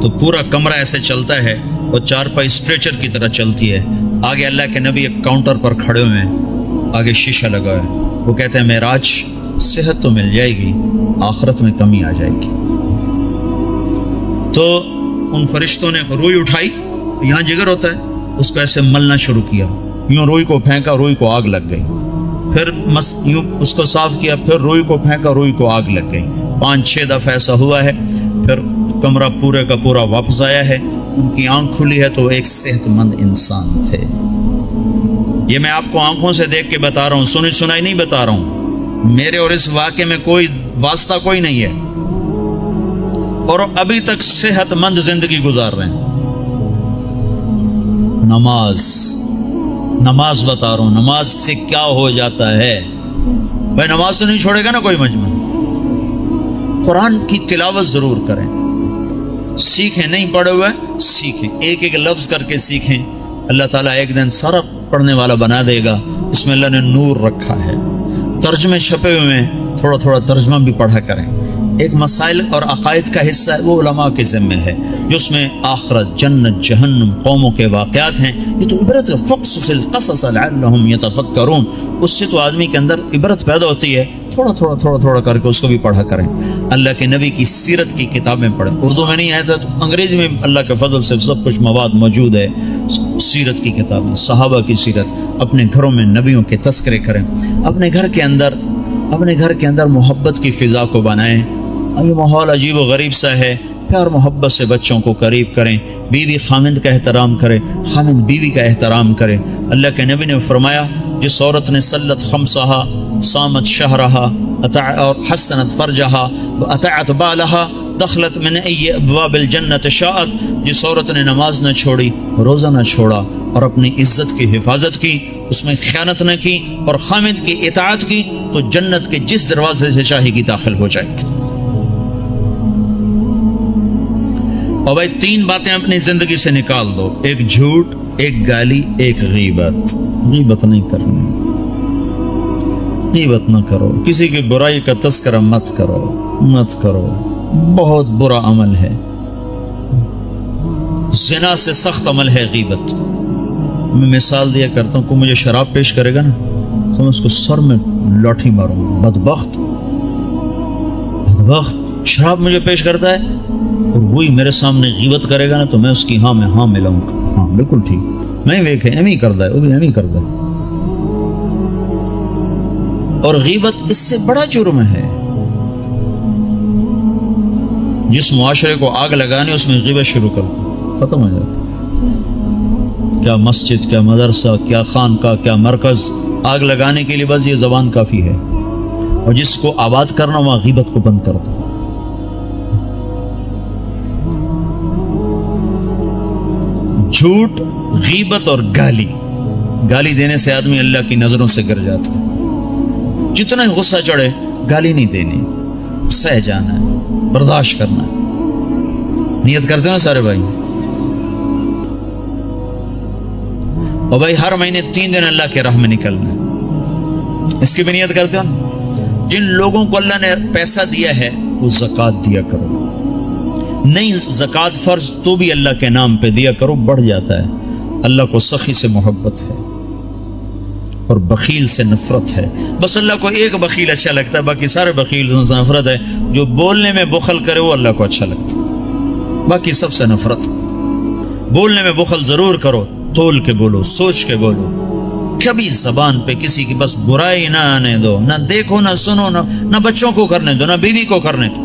تو پورا کمرہ ایسے چلتا ہے اور چارپائی اسٹریچر کی طرح چلتی ہے. آگے اللہ کے نبی ایک کاؤنٹر پر کھڑے ہوئے ہیں، آگے شیشہ لگا ہے. وہ کہتے ہیں معراج، صحت تو مل جائے گی، آخرت میں کمی آ جائے گی. تو ان فرشتوں نے روئی اٹھائی، یہاں جگر ہوتا ہے، اس کو ایسے ملنا شروع کیا. یوں روئی کو پھینکا، روئی کو آگ لگ گئی. پھر یوں اس کو صاف کیا، پھر روئی کو پھینکا، روئی کو آگ لگ گئی. 5-6 دفعہ ایسا ہوا ہے. پھر کمرہ پورے کا پورا واپس آیا ہے. ان کی آنکھ کھلی ہے تو ایک صحت مند انسان تھے. یہ میں آپ کو آنکھوں سے دیکھ کے بتا رہا ہوں، سنی سنائی نہیں بتا رہا ہوں. میرے اور اس واقعے میں کوئی واسطہ کوئی نہیں ہے، اور ابھی تک صحت مند زندگی گزار رہے ہیں. نماز بتا رہا ہوں، نماز سے کیا ہو جاتا ہے. بھائی نماز تو نہیں چھوڑے گا نا کوئی مجمع. قرآن کی تلاوت ضرور کریں، سیکھیں. نہیں پڑھے ہوئے سیکھیں، ایک ایک لفظ کر کے سیکھیں. اللہ تعالیٰ ایک دن سارا پڑھنے والا بنا دے گا. اس میں اللہ نے نور رکھا ہے. ترجمے چھپے ہوئے ہیں، تھوڑا تھوڑا ترجمہ بھی پڑھا کریں. ایک مسائل اور عقائد کا حصہ ہے، وہ علماء کے ذمہ ہے، جس میں آخرت، جنت، جہنم، قوموں کے واقعات ہیں. یہ تو عبرت ہے. فقصص القصص لعلهم يتفکرون. اس سے تو آدمی کے اندر عبرت پیدا ہوتی ہے. تھوڑا تھوڑا کر کے اس کو بھی پڑھا کریں. اللہ کے نبی کی سیرت کی کتابیں پڑھیں. اردو میں نہیں آیا تھا تو انگریزی میں اللہ کے فضل سے سب کچھ مواد موجود ہے. سیرت کی کتابیں، صحابہ کی سیرت. اپنے گھروں میں نبیوں کے تذکرے کریں. اپنے گھر کے اندر محبت کی فضا کو بنائیں. یہ ماحول عجیب و غریب سا ہے. پیار محبت سے بچوں کو قریب کریں. بیوی خامند کا احترام کرے، خامند بیوی کا احترام کرے. اللہ کے نبی نے فرمایا جس عورت نے صلت خمسہا، صامت شہرہا اور حسنت فرجہا واطاعت بالہا دخلت من ای ابواب الجنت شاءت. جس عورت نے نماز نہ چھوڑی، روزہ نہ چھوڑا اور اپنی عزت کی حفاظت کی، اس میں خیانت نہ کی اور خامند کی اطاعت کی، تو جنت کے جس دروازے سے چاہے گی داخل ہو جائے گی. اور بھائی 3 باتیں اپنی زندگی سے نکال دو. ایک جھوٹ، ایک گالی، ایک غیبت. غیبت نہیں کرنی، غیبت نہ کرو. کسی کی برائی کا تذکرہ مت کرو. بہت برا عمل ہے. زنا سے سخت عمل ہے غیبت. میں مثال دیا کرتا ہوں، کوئی مجھے شراب پیش کرے گا نا تو میں اس کو سر میں لاٹھی ماروں گا. بدبخت شراب مجھے پیش کرتا ہے اور وہی میرے سامنے غیبت کرے گا نا تو میں اس کی ہاں میں ہاں ملاؤں گا. ہاں بالکل ٹھیک، میں ویکھے ایویں کردا ہے، وہ بھی ایویں کردا ہے. اور غیبت اس سے بڑا جرم ہے. جس معاشرے کو آگ لگانی اس میں غیبت شروع کر دو، ختم ہو جاتا. کیا مسجد، کیا مدرسہ، کیا خانقاہ، کیا مرکز، آگ لگانے کے لیے بس یہ زبان کافی ہے. اور جس کو آباد کرنا وہاں غیبت کو بند کر دو. جھوٹ، غیبت اور گالی دینے سے آدمی اللہ کی نظروں سے گر جاتا ہے. جتنا غصہ چڑھے گالی نہیں دینی، سہ جانا ہے، برداشت کرنا ہے. نیت کرتے ہو سارے بھائی؟ اور بھائی ہر مہینے 3 دن اللہ کے راہ میں نکلنا ہے، اس کی بھی نیت کرتے ہو نا. جن لوگوں کو اللہ نے پیسہ دیا ہے وہ زکوٰۃ دیا کرو. نہیں زکوٰۃ فرض تو بھی اللہ کے نام پہ دیا کرو، بڑھ جاتا ہے. اللہ کو سخی سے محبت ہے اور بخیل سے نفرت ہے. بس اللہ کو ایک بخیل اچھا لگتا ہے، باقی سارے بخیل سے نفرت ہے. جو بولنے میں بخل کرے وہ اللہ کو اچھا لگتا ہے، باقی سب سے نفرت. بولنے میں بخل ضرور کرو، تول کے بولو، سوچ کے بولو، کبھی زبان پہ کسی کی بس برائی نہ آنے دو، نہ دیکھو نہ سنو، نہ بچوں کو کرنے دو، نہ بیوی کو کرنے دو،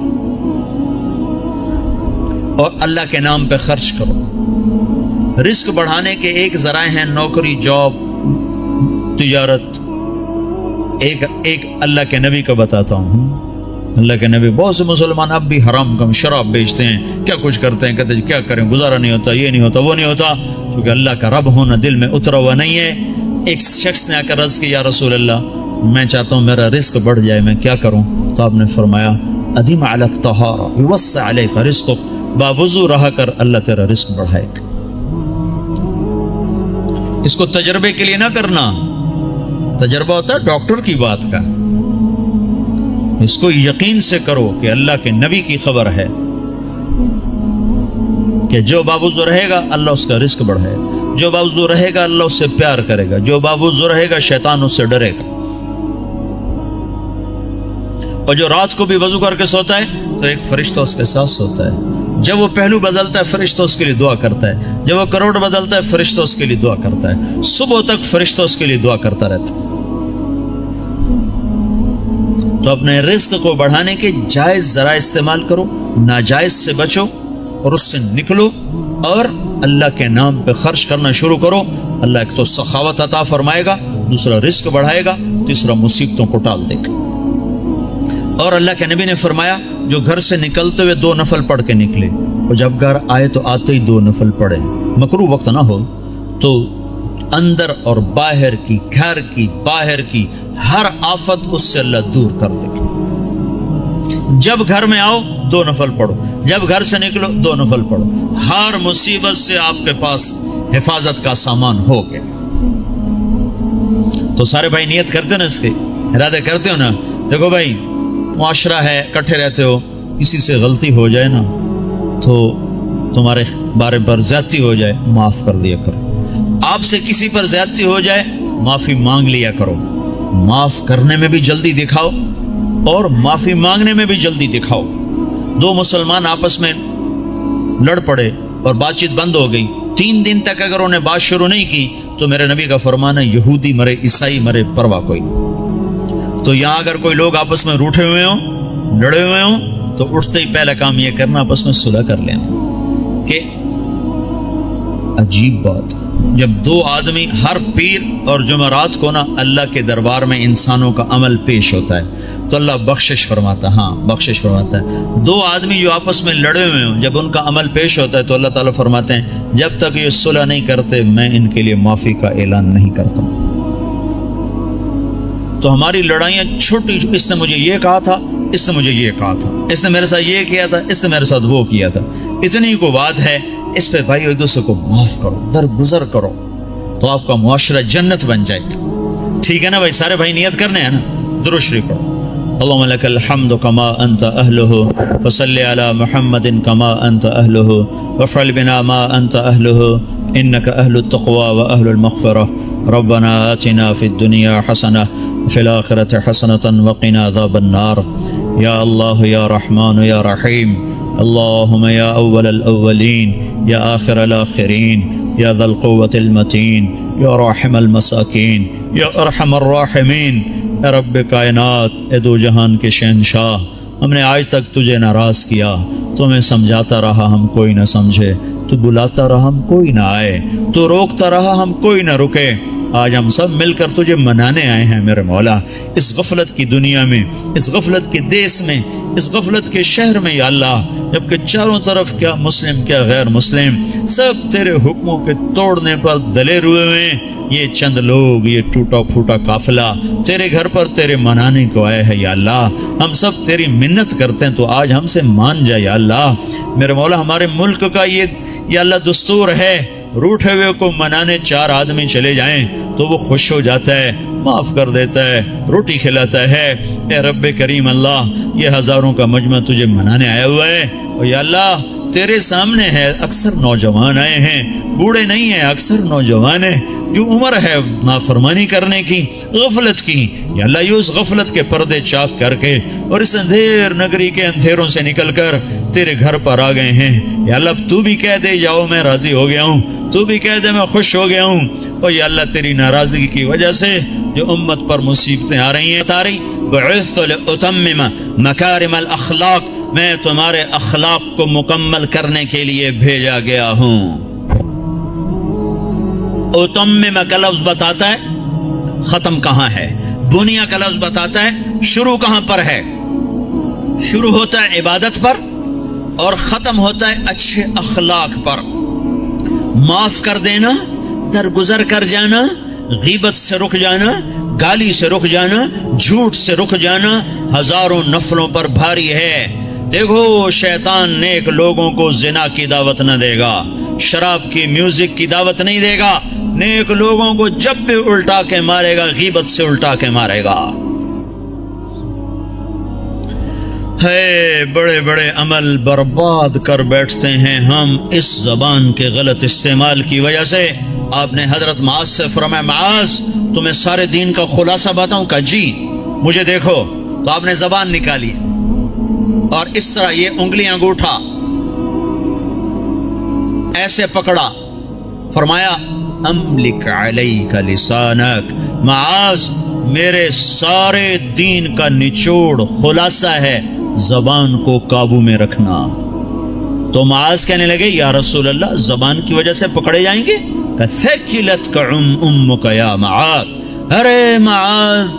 اور اللہ کے نام پہ خرچ کرو۔ رزق بڑھانے کے ایک ذرائع ہیں نوکری، جاب، تجارت۔ ایک اللہ کے نبی کو بتاتا ہوں، اللہ کے نبی، بہت سے مسلمان اب بھی حرام کم شراب بیچتے ہیں، کیا کچھ کرتے ہیں، کہتے ہیں کیا کریں، گزارا نہیں ہوتا، یہ نہیں ہوتا، وہ نہیں ہوتا، کیونکہ اللہ کا رب ہونا دل میں اترا ہوا نہیں ہے۔ ایک شخص نے آ کر عرض کی، یا رسول اللہ میں چاہتا ہوں میرا رزق بڑھ جائے، میں کیا کروں؟ تو آپ نے فرمایا ادیم علی الطہارہ یوسع علیک رزقک، باوضو رہا کر، اللہ تیرا رزق بڑھائے گا۔ اس کو تجربے کے لیے نہ کرنا، تجربہ ہوتا ہے ڈاکٹر کی بات کا، اس کو یقین سے کرو کہ اللہ کے نبی کی خبر ہے کہ جو باوضو رہے گا اللہ اس کا رزق بڑھائے گا، جو باوضو رہے گا اللہ اس سے پیار کرے گا، جو باوضو رہے گا شیطان اس سے ڈرے گا۔ اور جو رات کو بھی وضو کر کے سوتا ہے تو ایک فرشتہ اس کے ساتھ سوتا ہے، جب وہ پہلو بدلتا ہے فرشتہ اس کے لیے دعا کرتا ہے، جب وہ کروڑ بدلتا ہے فرشتہ اس کے لیے دعا کرتا ہے، صبح تک فرشتہ اس کے لیے دعا کرتا رہتا ہے۔ تو اپنے رزق کو بڑھانے کے جائز ذرائع استعمال کرو، ناجائز سے بچو اور اس سے نکلو، اور اللہ کے نام پہ خرچ کرنا شروع کرو۔ اللہ ایک تو سخاوت عطا فرمائے گا، دوسرا رزق بڑھائے گا، تیسرا مصیبتوں کو ٹال دے گا۔ اور اللہ کے نبی نے فرمایا جو گھر سے نکلتے ہوئے 2 نفل پڑھ کے نکلے، اور جب گھر آئے تو آتے ہی 2 نفل پڑھے، مکروہ وقت نہ ہو، تو اندر اور باہر کی، گھر کی، باہر کی ہر آفت اس سے اللہ دور کر دے گا۔ جب گھر میں آؤ 2 نفل پڑھو، جب گھر سے نکلو 2 نفل پڑھو، ہر مصیبت سے آپ کے پاس حفاظت کا سامان ہو گیا۔ تو سارے بھائی نیت کرتے ہو نا، اس کے ارادے کرتے ہو نا؟ دیکھو بھائی، معاشرہ ہے، اکٹھے رہتے ہو، کسی سے غلطی ہو جائے نا تو تمہارے بارے پر زیادتی ہو جائے، معاف کر دیا کرو۔ آپ سے کسی پر زیادتی ہو جائے، معافی مانگ لیا کرو۔ معاف کرنے میں بھی جلدی دکھاؤ اور معافی مانگنے میں بھی جلدی دکھاؤ۔ 2 مسلمان آپس میں لڑ پڑے اور بات چیت بند ہو گئی، 3 دن تک اگر انہیں بات شروع نہیں کی تو میرے نبی کا فرمان ہے یہودی مرے، عیسائی مرے، پرواہ کوئی۔ تو یہاں اگر کوئی لوگ آپس میں روٹھے ہوئے ہوں، لڑے ہوئے ہوں، تو اٹھتے ہی پہلا کام یہ کرنا آپس میں صلح کر لینا۔ کہ عجیب بات، جب 2 آدمی، ہر پیر اور جمعرات کو نا اللہ کے دربار میں انسانوں کا عمل پیش ہوتا ہے تو اللہ بخشش فرماتا ہے، ہاں بخشش فرماتا ہے۔ 2 آدمی جو آپس میں لڑے ہوئے ہوں، جب ان کا عمل پیش ہوتا ہے تو اللہ تعالیٰ فرماتے ہیں جب تک یہ صلح نہیں کرتے میں ان کے لیے معافی کا اعلان نہیں کرتا ہوں۔ تو ہماری لڑائیاں چھوٹی، اس نے مجھے یہ کہا تھا، اس نے مجھے یہ کہا تھا، اس نے میرے ساتھ یہ کیا تھا، اس نے میرے ساتھ وہ کیا تھا، اتنی کو بات ہے، اس پہ بھائی ایک دوسرے کو معاف کرو، درگزر کرو، تو آپ کا معاشرہ جنت بن جائے گا۔ ٹھیک ہے نا بھائی؟ سارے بھائی نیت کرنے ہیں نا؟ درود شریف پڑھو۔ اللهم لك الحمد كما أنت أهله وصل على محمد كما أنت أهله وافعل بنا ما أنت أهله إنك أهل التقوى وأهل المغفرة ربنا آتنا في الدنيا حسنة وفي الآخرة حسنة وقنا عذاب النار يا الله يا رحمن يا رحيم اللهم يا أول الأولين يا آخر الآخرين يا ذا القوة المتين يا راحم المساكين يا أرحم الراحمين اے رب کائنات، اے 2 جہان کے شہنشاہ، ہم نے آج تک تجھے ناراض کیا، تو ہمیں سمجھاتا رہا ہم کوئی نہ سمجھے، تو بلاتا رہا ہم کوئی نہ آئے، تو روکتا رہا ہم کوئی نہ رکے، آج ہم سب مل کر تجھے منانے آئے ہیں میرے مولا۔ اس غفلت کی دنیا میں، اس غفلت کے دیس میں، اس غفلت کے شہر میں یا اللہ، جبکہ چاروں طرف کیا مسلم کیا غیر مسلم سب تیرے حکموں کے توڑنے پر دلیر ہوئے ہیں، یہ چند لوگ، یہ ٹوٹا پھوٹا قافلہ تیرے گھر پر تیرے منانے کو آئے ہیں یا اللہ، ہم سب تیری منت کرتے ہیں تو آج ہم سے مان جا یا اللہ۔ میرے مولا، ہمارے ملک کا یہ یا اللہ دستور ہے، روٹھے ہوئے کو منانے 4 آدمی چلے جائیں تو وہ خوش ہو جاتا ہے، معاف کر دیتا ہے، روٹی کھلاتا ہے۔ اے رب کریم اللہ، یہ ہزاروں کا مجمع تجھے منانے آیا ہوا ہے، اور یا اللہ تیرے سامنے ہے، اکثر نوجوان آئے ہیں، بوڑھے نہیں ہیں، اکثر نوجوان ہیں، جو عمر ہے نافرمانی کرنے کی، غفلت کی، یا اللہ یہ اس غفلت کے پردے چاک کر کے اور اس اندھیر نگری کے اندھیروں سے نکل کر تیرے گھر پر آ گئے ہیں۔ یا اللہ تو بھی کہہ دے جاؤ میں راضی ہو گیا ہوں، تو بھی کہہ دے میں خوش ہو گیا ہوں، اور یہ اللہ تیری ناراضگی کی وجہ سے جو امت پر مصیبتیں آ رہی ہیں بتا رہی بعثت لأتمم مکارم الاخلاق، میں تمہارے اخلاق کو مکمل کرنے کے لیے بھیجا گیا ہوں۔ اتمم کا لفظ بتاتا ہے ختم کہاں ہے، بنیا کا لفظ بتاتا ہے شروع کہاں پر ہے۔ شروع ہوتا ہے عبادت پر اور ختم ہوتا ہے اچھے اخلاق پر۔ معاف کر دینا، درگزر کر جانا، غیبت سے رک جانا، گالی سے رک جانا، جھوٹ سے رک جانا ہزاروں نفلوں پر بھاری ہے۔ دیکھو شیطان نیک لوگوں کو زنا کی دعوت نہ دے گا، شراب کی میوزک کی دعوت نہیں دے گا، نیک لوگوں کو جب بھی الٹا کے مارے گا غیبت سے الٹا کے مارے گا۔ ہے بڑے بڑے عمل برباد کر بیٹھتے ہیں ہم اس زبان کے غلط استعمال کی وجہ سے۔ آپ نے حضرت معاذ سے فرمایا معاذ تمہیں سارے دین کا خلاصہ بتاؤں؟ کہ جی مجھے دیکھو۔ تو آپ نے زبان نکالی اور اس طرح یہ انگلی انگوٹھا ایسے پکڑا، فرمایا املک علیک لسانک، معاذ میرے سارے دین کا نچوڑ خلاصہ ہے زبان کو قابو میں رکھنا۔ تو معاذ کہنے لگے یا رسول اللہ زبان کی وجہ سے پکڑے جائیں گے؟ ثقلتک امک یا معاذ، ارے معاذ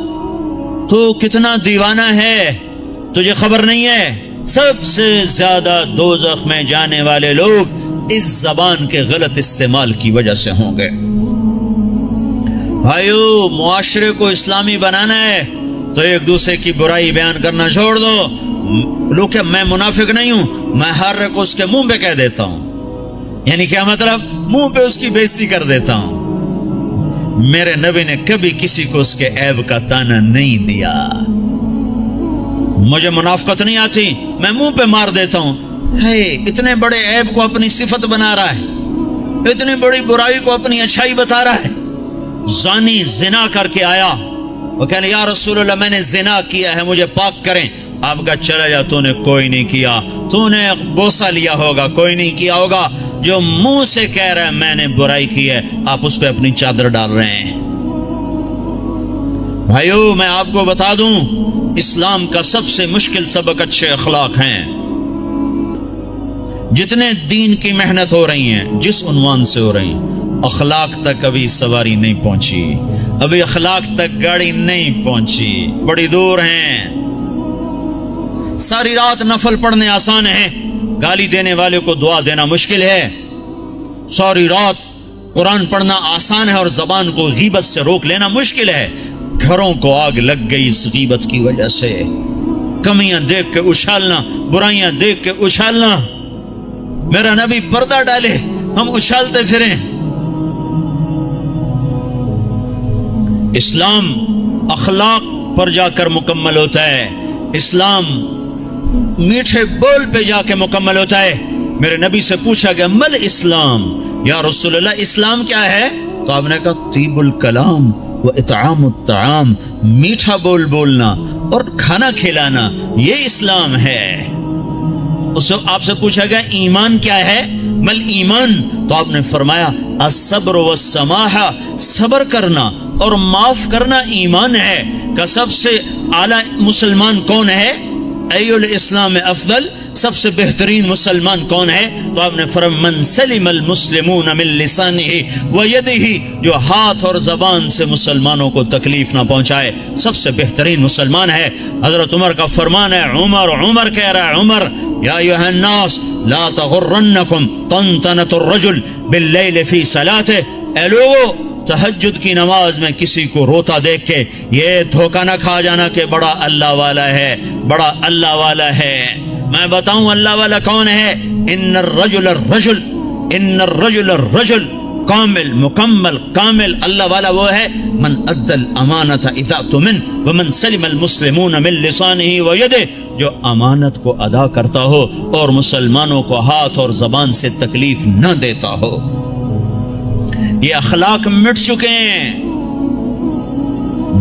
تو کتنا دیوانہ ہے، تجھے خبر نہیں ہے سب سے زیادہ دوزخ میں جانے والے لوگ اس زبان کے غلط استعمال کی وجہ سے ہوں گے۔ بھائیو معاشرے کو اسلامی بنانا ہے تو ایک دوسرے کی برائی بیان کرنا چھوڑ دو۔ لوگ کہ میں منافق نہیں ہوں، میں ہر ایک اس کے منہ پہ کہہ دیتا ہوں، یعنی کیا مطلب منہ پہ اس کی بےزتی کر دیتا ہوں۔ میرے نبی نے کبھی کسی کو اس کے عیب کا تانا نہیں دیا۔ مجھے منافقت نہیں آتی، میں منہ پہ مار دیتا ہوں۔ ہے اتنے بڑے عیب کو اپنی صفت بنا رہا ہے، اتنی بڑی برائی کو اپنی اچھائی بتا رہا ہے۔ زانی زنا کر کے آیا، وہ کہنے یا رسول اللہ میں نے زنا کیا ہے مجھے پاک کریں۔ آپ کا چلا جا، تو نے کوئی نہیں کیا، تو نے بوسہ لیا ہوگا، کوئی نہیں کیا ہوگا۔ جو منہ سے کہہ رہا ہے میں نے برائی کی ہے، آپ اس پہ اپنی چادر ڈال رہے ہیں۔ بھائیو میں آپ کو بتا دوں اسلام کا سب سے مشکل سبق اچھے اخلاق ہیں۔ جتنے دین کی محنت ہو رہی ہیں جس عنوان سے ہو رہی ہیں، اخلاق تک ابھی سواری نہیں پہنچی، ابھی اخلاق تک گاڑی نہیں پہنچی، بڑی دور ہیں۔ ساری رات نفل پڑھنے آسان ہے، گالی دینے والے کو دعا دینا مشکل ہے۔ ساری رات قرآن پڑھنا آسان ہے اور زبان کو غیبت سے روک لینا مشکل ہے۔ گھروں کو آگ لگ گئی اس غیبت کی وجہ سے، کمیاں دیکھ کے اچھالنا، برائیاں دیکھ کے اچھالنا۔ میرا نبی پردہ ڈالے ہم اچھالتے پھریں۔ اسلام اخلاق پر جا کر مکمل ہوتا ہے، اسلام میٹھے بول پہ جا کے مکمل ہوتا ہے۔ میرے نبی سے پوچھا گیا مل اسلام، یا رسول اللہ اسلام کیا ہے؟ تو آپ نے کہا طیب الکلام و اطعام الطعام، میٹھا بول بولنا اور کھانا کھلانا، یہ اسلام ہے۔ اس آپ سے پوچھا گیا ایمان کیا ہے؟ مل ایمان، تو آپ نے فرمایا الصبر والسماحہ، صبر کرنا اور معاف کرنا ایمان ہے۔ کہ سب سے اعلیٰ مسلمان کون ہے؟ ای الاسلام افضل، سب سے بہترین مسلمان کون ہے؟ تو آپ نے فرمایا من سلم المسلمون من لسانہ ویدہ، جو ہاتھ اور زبان سے مسلمانوں کو تکلیف نہ پہنچائے سب سے بہترین مسلمان ہے۔ حضرت عمر کا فرمان ہے، عمر کہہ رہا ہے، عمر یا ایھا الناس لا تغرنکم طنطنۃ الرجل باللیل فی صلاتہ، اے لوگو تہجد کی نماز میں کسی کو روتا دیکھ کے یہ دھوکہ نہ کھا جانا کہ بڑا اللہ والا ہے، بڑا اللہ والا ہے۔ میں بتاؤں اللہ والا کون ہے؟ ان الرجل کامل، مکمل، کامل اللہ والا وہ ہے من ادى الامانۃ اذا اؤتمن ومن سلم المسلمون من لسانہ ویدہ، جو امانت کو ادا کرتا ہو اور مسلمانوں کو ہاتھ اور زبان سے تکلیف نہ دیتا ہو۔ یہ اخلاق مٹ چکے ہیں۔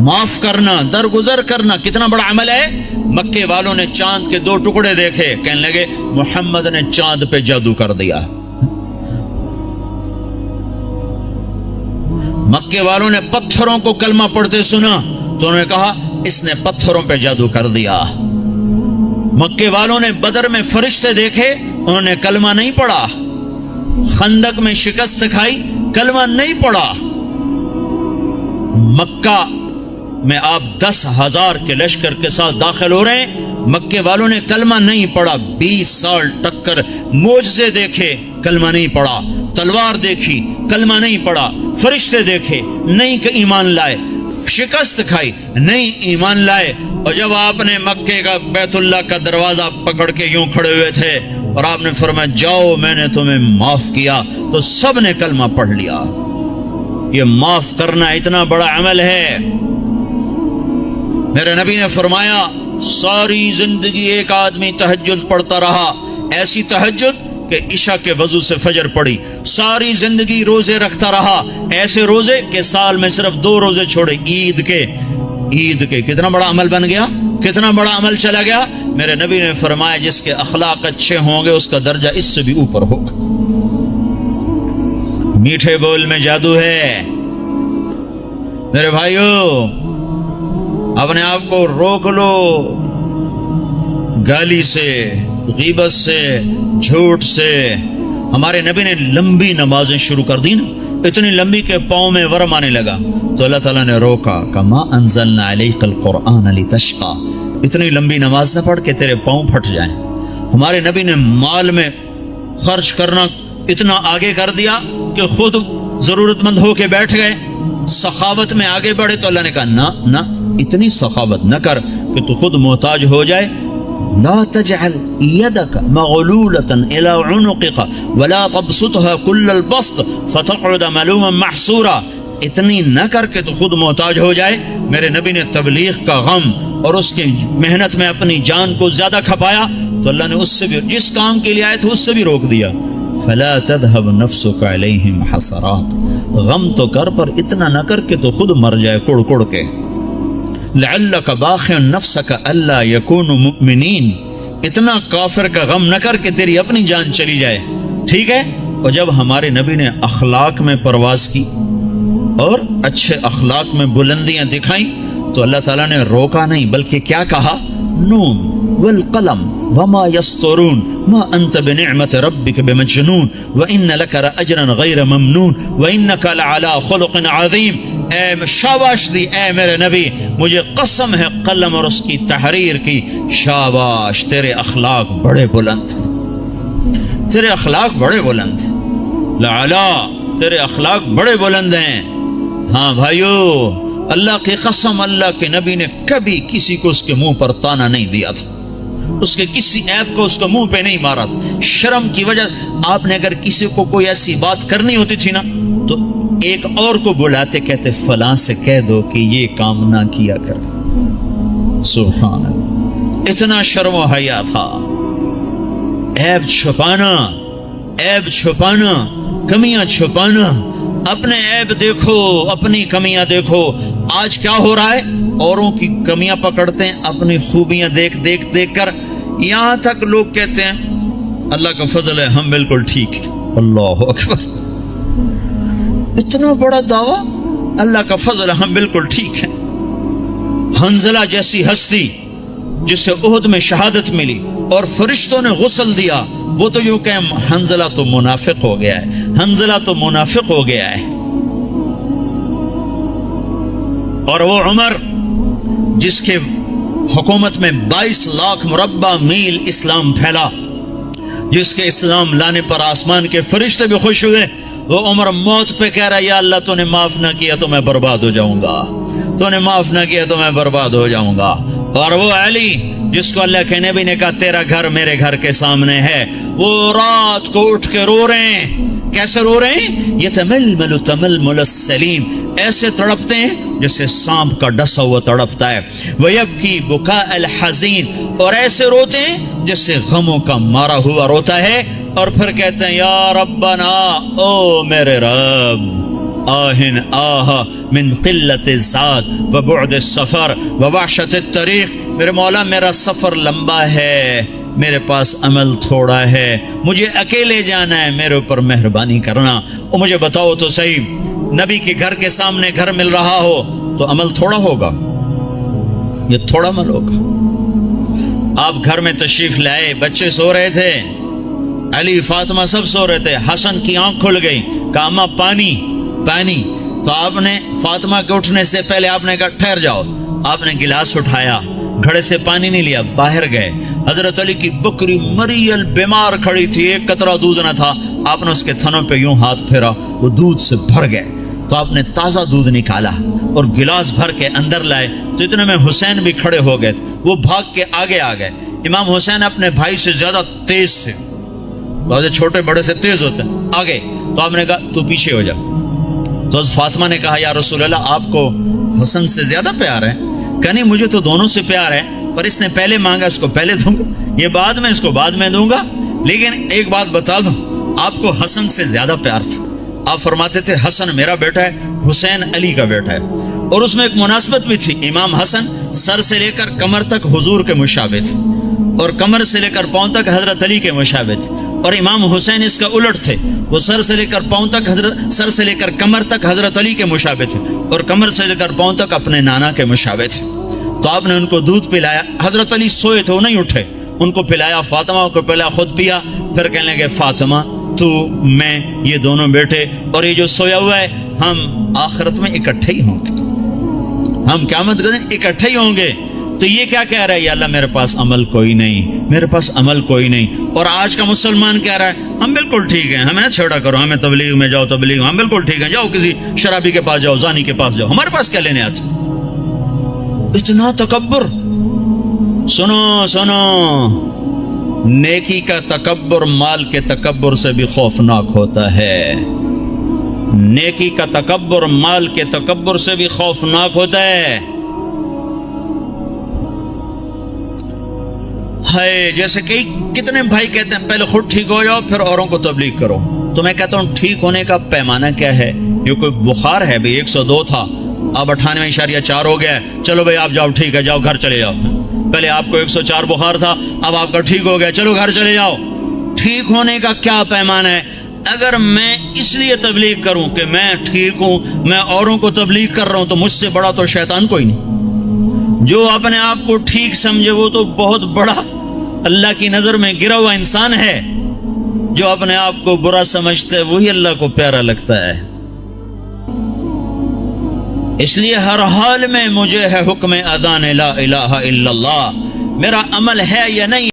معاف کرنا، درگزر کرنا کتنا بڑا عمل ہے۔ مکے والوں نے چاند کے 2 ٹکڑے دیکھے، کہنے لگے محمد نے چاند پہ جادو کر دیا۔ مکے والوں نے پتھروں کو کلمہ پڑھتے سنا تو انہوں نے کہا اس نے پتھروں پہ جادو کر دیا۔ مکے والوں نے بدر میں فرشتے دیکھے، انہوں نے کلمہ نہیں پڑھا۔ خندق میں شکست کھائی، کلمہ نہیں پڑھا۔ مکہ میں آپ 10,000 کے لشکر کے ساتھ داخل ہو رہے ہیں، مکے والوں نے کلمہ نہیں پڑھا۔ 20 سال ٹکر، معجزے دیکھے، کلمہ نہیں پڑھا۔ تلوار دیکھی، کلمہ نہیں پڑھا۔ فرشتے دیکھے، نہیں کہ ایمان لائے۔ شکست کھائی، نہیں ایمان لائے۔ اور جب آپ نے مکے کا بیت اللہ کا دروازہ پکڑ کے یوں کھڑے ہوئے تھے اور آپ نے فرمایا جاؤ میں نے تمہیں معاف کیا، تو سب نے کلمہ پڑھ لیا۔ یہ معاف کرنا اتنا بڑا عمل ہے۔ میرے نبی نے فرمایا ساری زندگی ایک آدمی تہجد پڑھتا رہا، ایسی تہجد کہ عشاء کے وضو سے فجر پڑی۔ ساری زندگی روزے رکھتا رہا، ایسے روزے کہ سال میں صرف 2 روزے چھوڑے، عید کے۔ کتنا بڑا عمل بن گیا، کتنا بڑا عمل چلا گیا۔ میرے نبی نے فرمایا جس کے اخلاق اچھے ہوں گے اس کا درجہ اس سے بھی اوپر ہوگا۔ میٹھے بول میں جادو ہے میرے بھائیو، اپنے آپ کو روک لو گالی سے، غیبت سے، جھوٹ سے۔ ہمارے نبی نے لمبی نمازیں شروع کر دی نا، اتنی لمبی کہ پاؤں میں ورم آنے لگا تو اللہ تعالیٰ نے روکا، کما انزلنا علیک القرآن لتشقی، اتنی لمبی نماز نہ پڑھ کے تیرے پاؤں پھٹ جائیں۔ ہمارے نبی نے مال میں خرچ کرنا اتنا آگے کر دیا کہ خود ضرورت مند ہو کے بیٹھ گئے۔ سخاوت میں آگے بڑھے تو اللہ نے کہا نہ اتنی سخاوت نہ کر کہ تو خود محتاج ہو جائے۔ لا تجعل يدك مغلولة إلى عنقك ولا تبسطها كل البسط فتقعد ملوما محسورا، اتنی نہ کر کے تو خود محتاج ہو جائے۔ میرے نبی نے تبلیغ کا غم اور اس کی محنت میں اپنی جان کو زیادہ کھپایا تو اللہ نے اس سے بھی، جس کام کے لیے آئے تھے اس سے بھی روک دیا۔ فلا تذهب نفسك عليهم حسرات، غم تو کر پر اتنا نہ کر کے تو خود مر جائے کڑ کڑ کے۔ لعلك باخع نفسك الا يكونوا مؤمنين، اتنا کافر کا غم نہ کر کے تیری اپنی جان چلی جائے، ٹھیک ہے۔ اور جب ہمارے نبی نے اخلاق میں پرواز کی اور اچھے اخلاق میں بلندیاں دکھائیں تو اللہ تعالیٰ نے روکا نہیں بلکہ کیا کہا، نون والقلم وما يسطرون ما انت بنعمت ربك بمجنون وان لك لاجرا غير ممنون وانك لعلى خلق عظيم۔ اے شاباش دی اے میرے نبی، مجھے قسم ہے قلم اور اس کی تحریر کی، شاباش تیرے اخلاق بڑے بلند، تیرے اخلاق بڑے بلند، لعلا تیرے اخلاق بڑے بلند ہیں۔ ہاں بھائیو، اللہ کی قسم، اللہ کے نبی نے کبھی کسی کو اس کے منہ پر تانا نہیں دیا تھا، اس کے کسی عیب کو اس کو منہ پہ نہیں مارا تھا۔ شرم کی وجہ آپ نے اگر کسی کو کوئی ایسی بات کرنی ہوتی تھی نا تو ایک اور کو بلاتے، کہتے فلاں سے کہہ دو کہ یہ کام نہ کیا کر۔ سبحان اللہ، اتنا شرم و حیا تھا۔ عیب چھپانا، کمیاں چھپانا، اپنے عیب دیکھو، اپنی کمیاں دیکھو۔ آج کیا ہو رہا ہے، اوروں کی کمیاں پکڑتے ہیں، اپنی خوبیاں دیکھ کر، یہاں تک لوگ کہتے ہیں اللہ کا فضل ہے ہم بالکل ٹھیک ہیں۔ اللہ اکبر، اتنا بڑا دعویٰ، اللہ کا فضل ہے ہم بالکل ٹھیک ہیں۔ حنظلہ جیسی ہستی جسے احد میں شہادت ملی اور فرشتوں نے غسل دیا، وہ تو یوں کہ حنظلہ تو منافق ہو گیا ہے، حنظلہ تو منافق ہو گیا ہے۔ اور وہ عمر جس کے حکومت میں 22 لاکھ مربع میل اسلام پھیلا، جس کے اسلام لانے پر آسمان کے فرشتے بھی خوش ہوئے، وہ عمر موت پہ کہہ رہا یا اللہ تو نے معاف نہ کیا تو میں برباد ہو جاؤں گا، تو نے معاف نہ کیا تو میں برباد ہو جاؤں گا۔ اور وہ علی جس کو اللہ کے نبی نے کہا تیرا گھر میرے گھر کے سامنے ہے، وہ رات کو اٹھ کے رو رہے ہیں۔ کیسے رو رہے ہیں؟ یتململ تململ السلیم، ایسے تڑپتے ہیں جیسے سانپ کا ڈسا ہوا تڑپتا ہے۔ ویبکی بکاء الحزین، اور ایسے روتے ہیں جیسے غموں کا مارا ہوا روتا ہے۔ اور پھر کہتے ہیں یا ربنا، او میرے رب، آہن آہ من قلت الزاد وبعد السفر ووحشت الطریق، میرے مولا میرا سفر لمبا ہے، میرے پاس عمل تھوڑا ہے، مجھے اکیلے جانا ہے، میرے اوپر مہربانی کرنا۔ اور مجھے بتاؤ تو صحیح، نبی کے گھر کے سامنے گھر مل رہا ہو تو عمل تھوڑا ہوگا، یہ تھوڑا عمل ہوگا۔ آپ گھر میں تشریف لائے، بچے سو رہے تھے، علی فاطمہ سب سو رہے تھے، حسن کی آنکھ کھل گئی، کہا اماں پانی پانی، تو آپ نے فاطمہ کے اٹھنے سے پہلے آپ نے کہا ٹھہر جاؤ، آپ نے گلاس اٹھایا، گھڑے سے پانی نہیں لیا، باہر گئے، حضرت علی کی بکری مریل بیمار کھڑی تھی، ایک قطرہ دودھ نہ تھا، آپ نے اس کے تھنوں پہ یوں ہاتھ پھیرا، وہ دودھ سے بھر گئے، تو آپ نے تازہ دودھ نکالا اور گلاس بھر کے اندر لائے، تو اتنے میں حسین بھی کھڑے ہو گئے، وہ بھاگ کے آگے آ گئے۔ امام حسین اپنے بھائی سے زیادہ تیز تھے، چھوٹے بڑے سے تیز ہوتے ہیں، آگے، تو آپ نے کہا تو پیچھے ہو جا۔ تو حضرت فاطمہ نے کہا یا رسول اللہ آپ کو حسن سے زیادہ پیار ہے؟ کہ نہیں مجھے تو دونوں سے پیار ہے، پر اس نے پہلے مانگا، اس کو پہلے دوں گا، یہ بعد میں، اس کو بعد میں دوں گا، لیکن ایک بات بتا دوں، آپ کو حسن سے زیادہ پیار تھا۔ آپ فرماتے تھے حسن میرا بیٹا ہے، حسین علی کا بیٹا ہے، اور اس میں ایک مناسبت بھی تھی، امام حسن سر سے لے کر کمر تک حضور کے مشابہ تھے، اور کمر سے لے کر پاؤں تک حضرت علی کے مشابہ تھے، اور امام حسین اس کا الٹ تھے، وہ سر سے لے کر پاؤں تک سر سے لے کر کمر تک حضرت علی کے مشابہ تھے، اور کمر سے لے کر پاؤں تک اپنے نانا کے مشابہ تھے۔ تو آپ نے ان کو دودھ پلایا، حضرت علی سوئے تھے وہ نہیں اٹھے، ان کو پلایا، فاطمہ کو پلایا، خود پیا، پھر کہنے لگے فاطمہ تو میں یہ دونوں بیٹے اور یہ جو سویا ہوا ہے ہم آخرت میں اکٹھے ہی ہوں گے، ہم قیامت کے دن اکٹھے ہی ہوں گے۔ تو یہ کیا کہہ رہا ہے؟ یا اللہ میرے پاس عمل کوئی نہیں، میرے پاس عمل کوئی نہیں۔ اور آج کا مسلمان کہہ رہا ہے ہم بالکل ٹھیک ہیں، ہمیں نہ چھیڑا کرو، ہمیں تبلیغ میں جاؤ، تبلیغ ہم بالکل ٹھیک ہیں، جاؤ کسی شرابی کے پاس جاؤ، زانی کے پاس جاؤ، ہمارے پاس کیا لینے آتے؟ اتنا تکبر! سنو سنو، نیکی کا تکبر مال کے تکبر سے بھی خوفناک ہوتا ہے، نیکی کا تکبر مال کے تکبر سے بھی خوفناک ہوتا ہے۔ ہے جیسے کہ کتنے بھائی کہتے ہیں پہلے خود ٹھیک ہو جاؤ پھر اوروں کو تبلیغ کرو، تو میں کہتا ہوں ٹھیک ہونے کا پیمانہ کیا ہے؟ یہ کوئی بخار ہے بھئی 102 تھا، اب 98.4 ہو گیا ہے، چلو بھئی آپ جاؤ، ٹھیک ہے جاؤ گھر چلے جاؤ، پہلے آپ کو 104 بخار تھا، اب آپ کا ٹھیک ہو گیا، چلو گھر چلے جاؤ۔ ٹھیک ہونے کا کیا پیمانہ ہے؟ اگر میں اس لیے تبلیغ کروں کہ میں ٹھیک ہوں، میں اوروں کو تبلیغ کر رہا ہوں، تو مجھ سے بڑا تو شیطان کوئی نہیں۔ جو اپنے آپ کو ٹھیک سمجھے وہ تو بہت بڑا اللہ کی نظر میں گرا ہوا انسان ہے، جو اپنے آپ کو برا سمجھتا ہے وہی اللہ کو پیارا لگتا ہے۔ اس لیے ہر حال میں مجھے ہے حکم اذان لا الہ الا اللہ، میرا عمل ہے یا نہیں